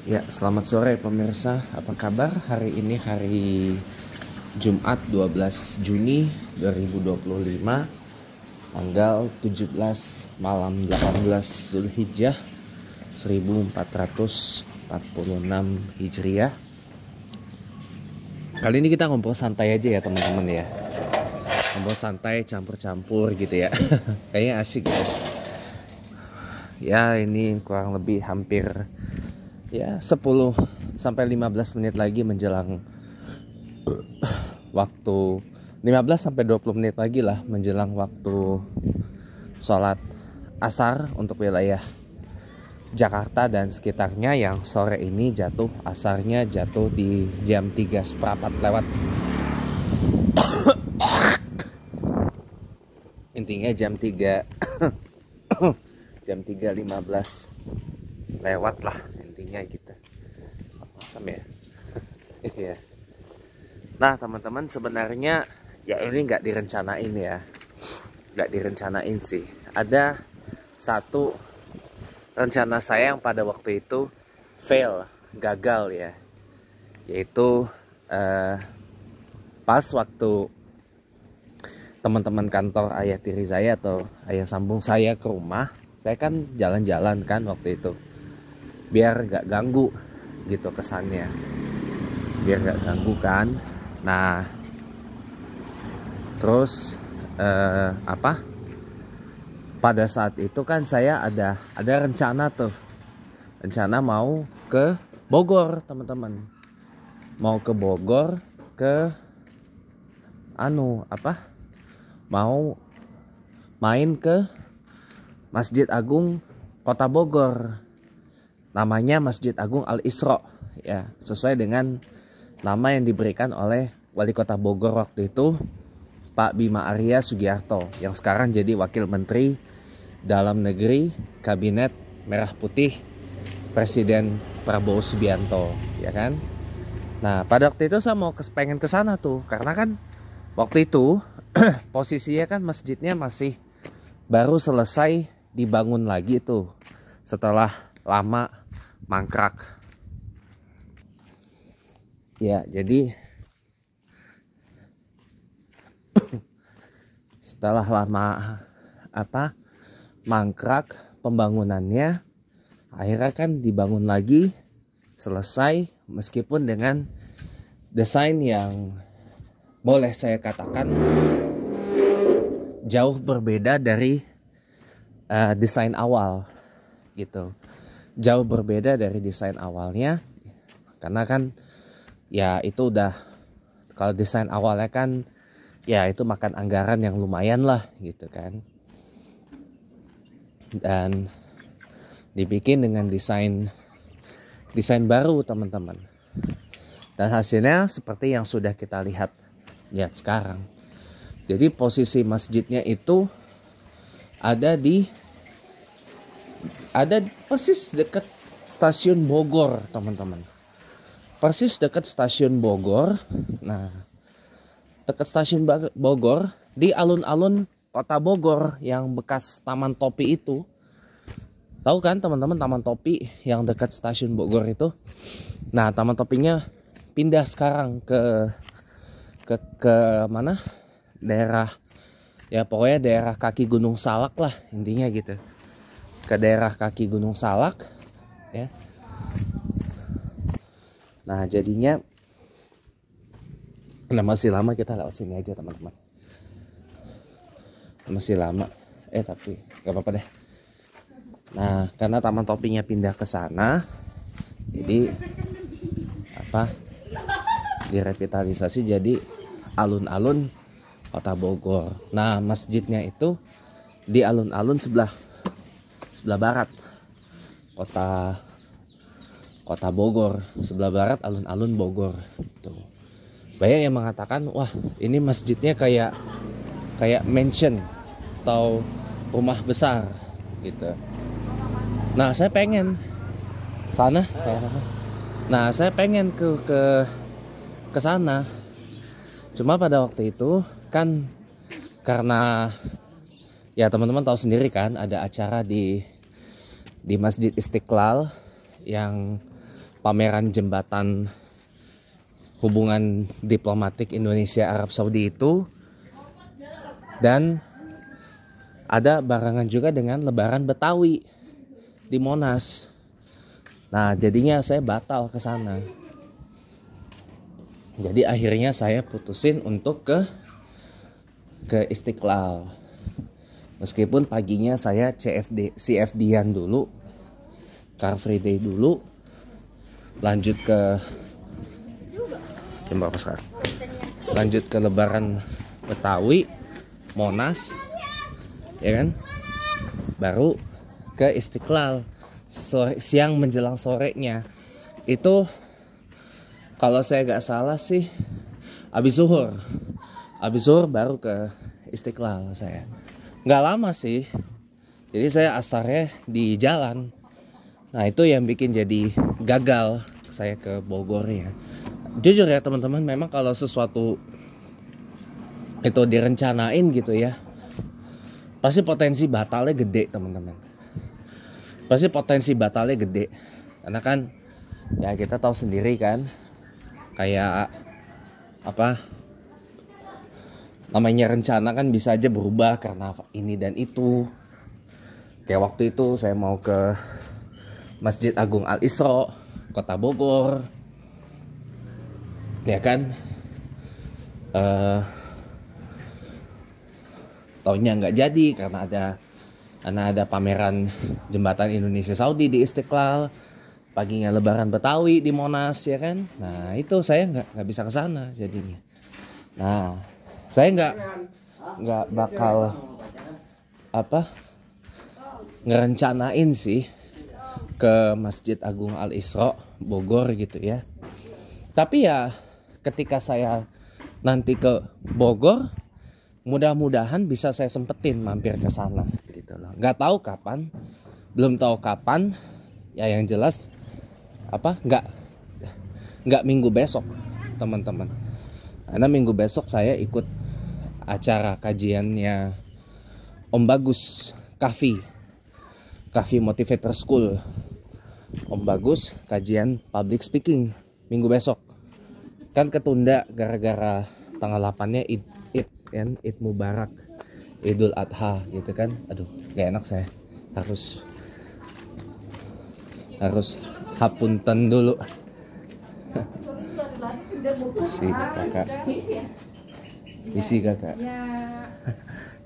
Ya, selamat sore pemirsa. Apa kabar? Hari ini hari Jumat 12 Juni 2025, tanggal 17 malam 18 Zulhijjah 1446 Hijriah. Kali ini kita ngobrol santai aja ya teman-teman ya. Ngobrol santai campur-campur gitu ya. Kayaknya asik ya. Ya, ini kurang lebih hampir ya 10 sampai 15 menit lagi menjelang waktu 15 sampai 20 menit lagi lah menjelang waktu sholat asar untuk wilayah Jakarta dan sekitarnya, yang sore ini asarnya jatuh di jam 3 seperempat lewat. Intinya jam 3 jam 3.15 lewat lah intinya gitu. Asam ya. Iya. Nah teman-teman, sebenarnya ya ini nggak direncanain ya, nggak direncanain sih. Ada satu rencana saya yang pada waktu itu gagal ya, yaitu pas waktu teman-teman kantor ayah tiri saya atau ayah sambung saya ke rumah. Saya kan jalan-jalan kan waktu itu, biar nggak ganggu gitu kesannya, biar nggak ganggu kan. Nah terus pada saat itu kan saya ada rencana mau ke Bogor teman-teman, mau ke Bogor mau main ke Masjid Agung Kota Bogor, namanya Masjid Agung Al Isra ya, sesuai dengan nama yang diberikan oleh Wali Kota Bogor waktu itu, Pak Bima Arya Sugiarto, yang sekarang jadi Wakil Menteri Dalam Negeri Kabinet Merah Putih Presiden Prabowo Subianto, ya kan. Nah pada waktu itu saya pengen ke sana tuh, karena kan waktu itu posisinya kan masjidnya masih baru selesai dibangun lagi tuh, setelah lama mangkrak. Ya, jadi setelah lama mangkrak pembangunannya, akhirnya kan dibangun lagi, selesai, meskipun dengan desain yang boleh saya katakan jauh berbeda dari desain awal gitu. Jauh berbeda dari desain awalnya, karena kan ya itu udah, kalau desain awalnya kan ya itu makan anggaran yang lumayan lah gitu kan, dan dibikin dengan desain baru teman-teman, dan hasilnya seperti yang sudah kita lihat sekarang. Jadi posisi masjidnya itu ada persis dekat stasiun Bogor teman-teman, persis dekat stasiun Bogor. Nah dekat stasiun Bogor, di alun-alun Kota Bogor yang bekas Taman Topi itu. Tahu kan teman-teman Taman Topi yang dekat stasiun Bogor itu? Nah Taman Topinya pindah sekarang ke mana? Daerah ya, pokoknya daerah kaki Gunung Salak lah intinya gitu. Ke daerah kaki Gunung Salak ya. Nah jadinya masih lama kita lewat sini aja teman-teman. Masih lama. Tapi gak apa-apa deh. Nah, karena Taman Topinya pindah ke sana, jadi direvitalisasi jadi alun-alun Kota Bogor. Nah, masjidnya itu di alun-alun sebelah barat Kota Bogor, sebelah barat alun-alun Bogor tuh. Banyak yang mengatakan, wah ini masjidnya kayak mansion atau rumah besar gitu. Nah saya pengen sana, saya pengen ke sana. Cuma pada waktu itu kan, karena ya teman-teman tahu sendiri kan, ada acara di Masjid Istiqlal yang pameran jembatan hubungan diplomatik Indonesia Arab Saudi itu, dan ada barengan juga dengan Lebaran Betawi di Monas. Nah, jadinya saya batal ke sana. Jadi akhirnya saya putusin untuk ke Istiqlal. Meskipun paginya saya CFD-an dulu, Car Free Day dulu, lanjut ke lanjut ke Lebaran Betawi, Monas, ya kan? Baru ke Istiqlal siang menjelang sorenya. Itu kalau saya gak salah sih habis zuhur baru ke Istiqlal saya. Nggak lama sih, jadi saya asarnya di jalan. Nah, itu yang bikin jadi gagal saya ke Bogor ya. Jujur ya teman-teman, memang kalau sesuatu itu direncanain gitu ya, pasti potensi batalnya gede teman-teman. Pasti potensi batalnya gede. Karena kan ya kita tahu sendiri kan, kayak apa, namanya rencana kan bisa aja berubah karena ini dan itu. Kayak waktu itu saya mau ke Masjid Agung Al Isro, Kota Bogor, ya kan, tahunnya nggak jadi karena ada pameran jembatan Indonesia Saudi di Istiqlal, paginya Lebaran Betawi di Monas, ya kan. Nah, itu saya nggak bisa ke sana jadinya. Nah, saya nggak bakal ngerencanain sih ke Masjid Agung Al Isro Bogor gitu ya. Tapi ya ketika saya nanti ke Bogor, mudah-mudahan bisa saya sempetin mampir ke sana gitu loh. Nggak tahu kapan, belum tahu kapan. Ya yang jelas nggak minggu besok teman-teman. Karena minggu besok saya ikut acara kajiannya Om Bagus Kahfi Motivator School. Om Bagus kajian public speaking minggu besok. Kan ketunda gara-gara tanggal 8-nya Id Mubarak, Idul Adha gitu kan. Aduh, gak enak saya. Harus hapunten dulu. Isi kakak.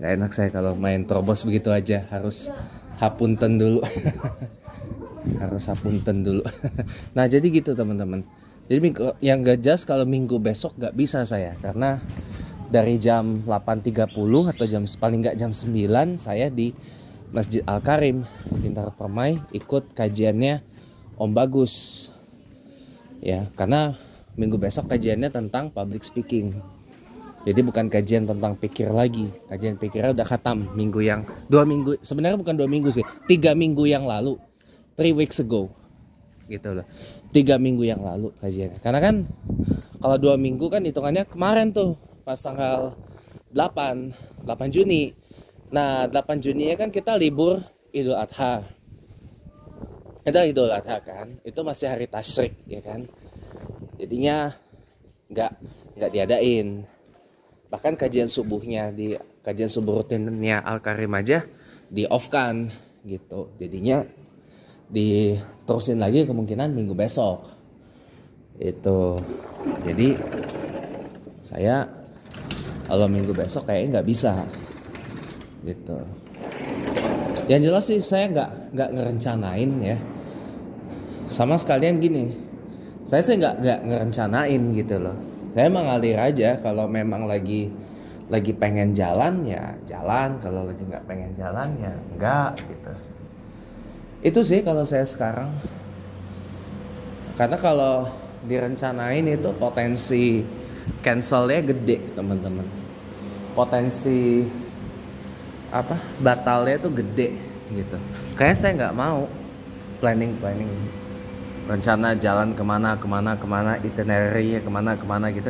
Gak enak saya kalau main terobos begitu aja. Harus hapunten dulu. Harus hapunten dulu. Nah, jadi gitu teman-teman. Jadi yang gak jelas kalau minggu besok gak bisa saya, karena dari jam 8.30 atau paling gak jam 9 saya di Masjid Al Karim Bintaro Permai ikut kajiannya Om Bagus. Ya, karena minggu besok kajiannya tentang public speaking. Jadi bukan kajian tentang pikir lagi. Kajian pikirnya udah khatam sebenarnya bukan 2 minggu sih, 3 minggu yang lalu, 3 weeks ago gitu loh. 3 minggu yang lalu kajiannya. Karena kan kalau 2 minggu kan hitungannya kemarin tuh pas tanggal 8 Juni. Nah, 8 Juni ya kan kita libur Idul Adha. Itu Idul Adha kan, itu masih hari tasyrik ya kan. Jadinya nggak diadain. Bahkan kajian subuh rutinnya Al Karim aja di off kan gitu. Jadinya diterusin lagi kemungkinan minggu besok itu. Jadi saya kalau minggu besok kayaknya nggak bisa gitu. Yang jelas sih saya nggak ngerencanain ya, sama sekalian gini, saya nggak ngerencanain gitu loh. Saya mengalir aja. Kalau memang lagi pengen jalan ya jalan, kalau lagi nggak pengen jalan ya enggak gitu. Itu sih kalau saya sekarang. Karena kalau direncanain itu potensi cancelnya gede teman-teman. Potensi batalnya tuh gede gitu. Kayaknya saya nggak mau planning rencana jalan kemana, itinerary-nya kemana gitu.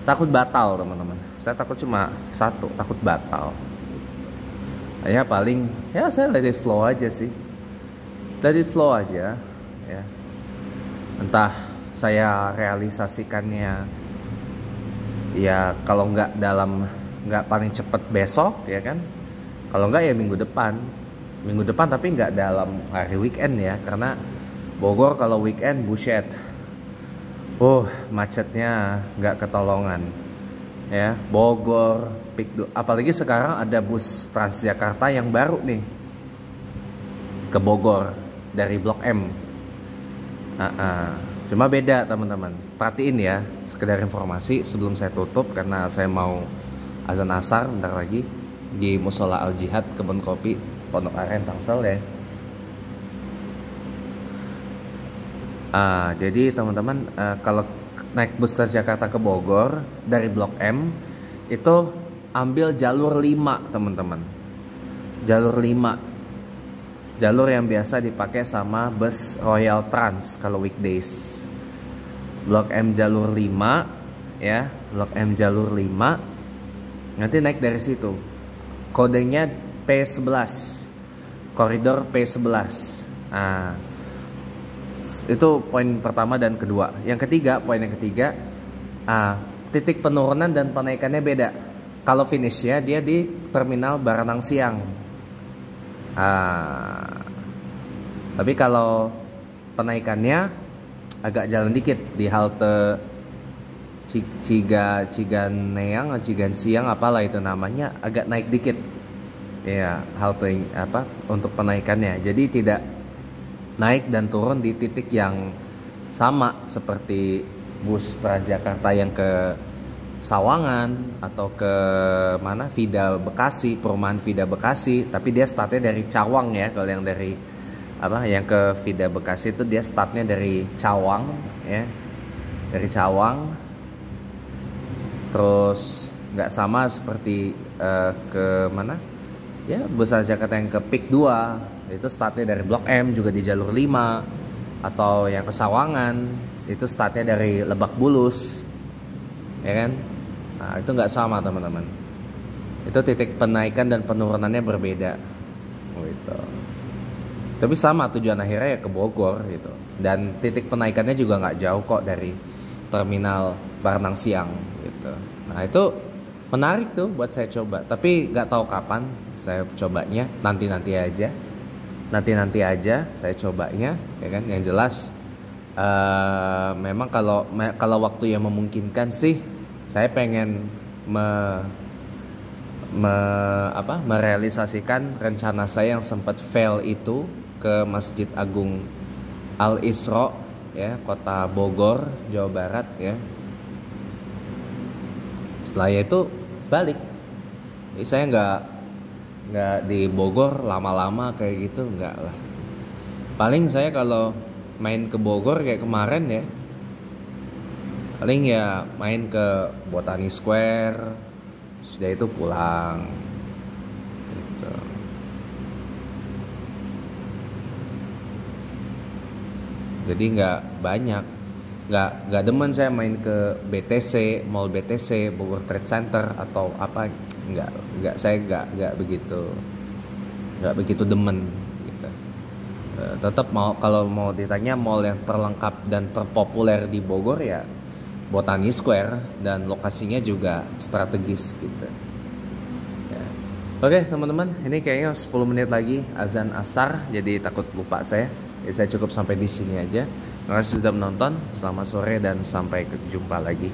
Takut batal teman-teman. Saya takut cuma satu, takut batal. Ya paling ya saya let it flow aja sih. Let it flow aja ya. Entah saya realisasikannya ya kalau nggak paling cepet besok ya kan, kalau nggak ya minggu depan tapi nggak dalam hari weekend ya, karena Bogor kalau weekend buset, macetnya nggak ketolongan ya. Bogor apalagi sekarang ada bus Transjakarta yang baru nih ke Bogor dari Blok M. Cuma beda teman-teman, perhatiin ya, sekedar informasi sebelum saya tutup karena saya mau azan asar bentar lagi di Musola Al Jihad Kebun Kopi Pondok Aren Tangsel ya. Jadi teman-teman, kalau naik bus Transjakarta ke Bogor dari Blok M itu ambil jalur 5 teman-teman, jalur 5, jalur yang biasa dipakai sama bus Royal Trans kalau weekdays. Blok M jalur 5 ya, Blok M jalur 5. Nanti naik dari situ. Kodenya P11. Koridor P11. Itu poin pertama dan kedua. Poin yang ketiga, titik penurunan dan penaikannya beda. Kalau finishnya dia di Terminal Baranang Siang. Tapi kalau penaikannya agak jalan dikit di halte Ciganeang atau Cigansiang apalah itu namanya, agak naik dikit ya halte untuk penaikannya. Jadi tidak naik dan turun di titik yang sama seperti bus Transjakarta yang ke Sawangan atau ke mana Vida Bekasi, perumahan Vida Bekasi, tapi dia startnya dari Cawang ya. Kalau yang dari yang ke Vida Bekasi itu dia startnya dari Cawang ya, dari Cawang. Terus nggak sama seperti ke mana ya bus Transjakarta yang ke Pik 2 itu startnya dari Blok M juga di jalur 5, atau yang ke Sawangan itu startnya dari Lebak Bulus ya kan. Nah itu nggak sama teman-teman, itu titik penaikan dan penurunannya berbeda gitu. Tapi sama tujuan akhirnya ya ke Bogor gitu, dan titik penaikannya juga nggak jauh kok dari Terminal Baranang Siang gitu. Nah itu menarik tuh buat saya coba, tapi nggak tahu kapan saya cobanya, nanti aja saya cobanya ya kan. Yang jelas memang kalau waktu yang memungkinkan sih saya pengen merealisasikan rencana saya yang sempat fail itu ke Masjid Agung Al Isro ya, Kota Bogor, Jawa Barat ya. Setelah itu balik. Jadi saya nggak di Bogor lama-lama kayak gitu, nggak lah. Paling saya kalau main ke Bogor kayak kemarin ya, paling ya main ke Botani Square, sudah itu pulang gitu. Jadi nggak banyak, nggak demen saya main ke BTC, Mall BTC, Bogor Trade Center atau apa, saya nggak begitu demen gitu. Tetap kalau mau ditanya mall yang terlengkap dan terpopuler di Bogor ya Botani Square, dan lokasinya juga strategis gitu ya. Oke teman-teman, ini kayaknya 10 menit lagi azan asar, jadi takut lupa saya. Jadi saya cukup sampai di sini aja. Terima kasih sudah menonton. Selamat sore dan sampai jumpa lagi.